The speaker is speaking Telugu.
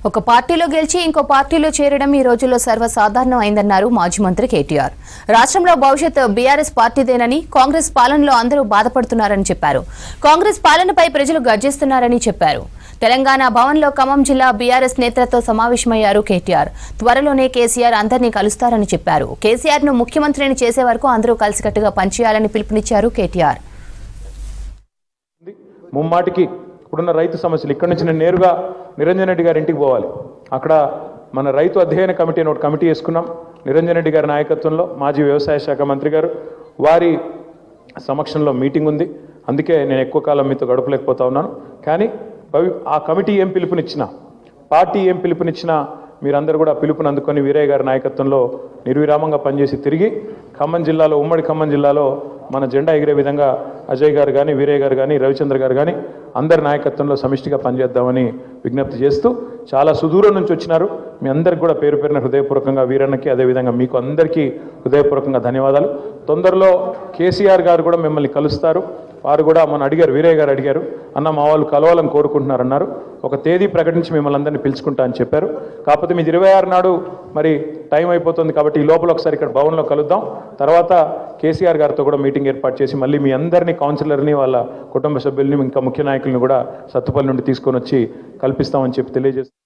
ఒక పార్టీలో గెలిచి ఇంకో పార్టీలో చేరడం ఈ రోజుల్లో సర్వసాధారణం అయిందన్నారు మాజీ మంత్రి కేటీఆర్. రాష్ట్రంలో భవిష్యత్తు బీఆర్ఎస్ పార్టీదేనని, కాంగ్రెస్ పాలనలో అందరూ బాధపడుతున్నారని చెప్పారు. కాంగ్రెస్ పాలనపై ప్రజలు గర్జిస్తున్నారని చెప్పారు. తెలంగాణ భవన్లో ఖమ్మం జిల్లా బీఆర్ఎస్ నేతలతో సమావేశమయ్యారు కేటీఆర్. త్వరలోనే కేసీఆర్ అందరినీ కలుస్తారని చెప్పారు. కేసీఆర్ ను ముఖ్యమంత్రిని చేసే వరకు అందరూ కలిసికట్టుగా పనిచేయాలని పిలుపునిచ్చారు కేటీఆర్. ముమ్మాటికి ఇప్పుడున్న రైతు సమస్యలు ఇక్కడి నుంచి నేను నేరుగా నిరంజన్ రెడ్డి గారి ఇంటికి పోవాలి. అక్కడ మన రైతు అధ్యయన కమిటీ అని ఒకటి కమిటీ వేసుకున్నాం. నిరంజన్ రెడ్డి గారి నాయకత్వంలో మాజీ వ్యవసాయ శాఖ మంత్రి గారు వారి సమక్షంలో మీటింగ్ ఉంది. అందుకే నేను ఎక్కువ కాలం మీతో గడపలేకపోతా ఉన్నాను. కానీ ఆ కమిటీ ఏం పిలుపునిచ్చినా, పార్టీ ఏం పిలుపునిచ్చినా మీరందరూ కూడా పిలుపుని అందుకొని వీరయ్య గారి నాయకత్వంలో నిర్విరామంగా పనిచేసి తిరిగి ఖమ్మం జిల్లాలో, ఉమ్మడి ఖమ్మం జిల్లాలో మన జెండా ఎగిరే విధంగా అజయ్ గారు కానీ, వీరయ్య గారు కానీ, రవిచంద్ర గారు కానీ అందరి నాయకత్వంలో సమిష్టిగా పనిచేద్దామని విజ్ఞప్తి చేస్తూ, చాలా సుదూరం నుంచి వచ్చినారు. మీ అందరికి కూడా పేరు పేరున హృదయపూర్వకంగా వీరన్నకి, అదేవిధంగా మీకు అందరికీ హృదయపూర్వకంగా ధన్యవాదాలు. తొందరలో కేసీఆర్ గారు కూడా మిమ్మల్ని కలుస్తారు. వారు కూడా మన అడిగారు, వీరయ్య గారు అడిగారు, అన్న మా వాళ్ళు కలవాలని కోరుకుంటున్నారన్నారు. ఒక తేదీ ప్రకటించి మిమ్మల్ని అందరినీ పిలుచుకుంటా అని చెప్పారు. కాకపోతే మీది 26 నాడు మరి టైం అయిపోతుంది కాబట్టి ఈ లోపల ఒకసారి ఇక్కడ భవన్లో కలుద్దాం. తర్వాత కేసీఆర్ గారితో కూడా మీటింగ్ ఏర్పాటు చేసి మళ్ళీ మీ అందరినీ, కౌన్సిలర్ని, వాళ్ళ కుటుంబ సభ్యుల్ని, ఇంకా ముఖ్య నాయకుల్ని కూడా సత్తుపల్లి నుండి తీసుకొని వచ్చి కల్పిస్తామని చెప్పి తెలియజేస్తాం.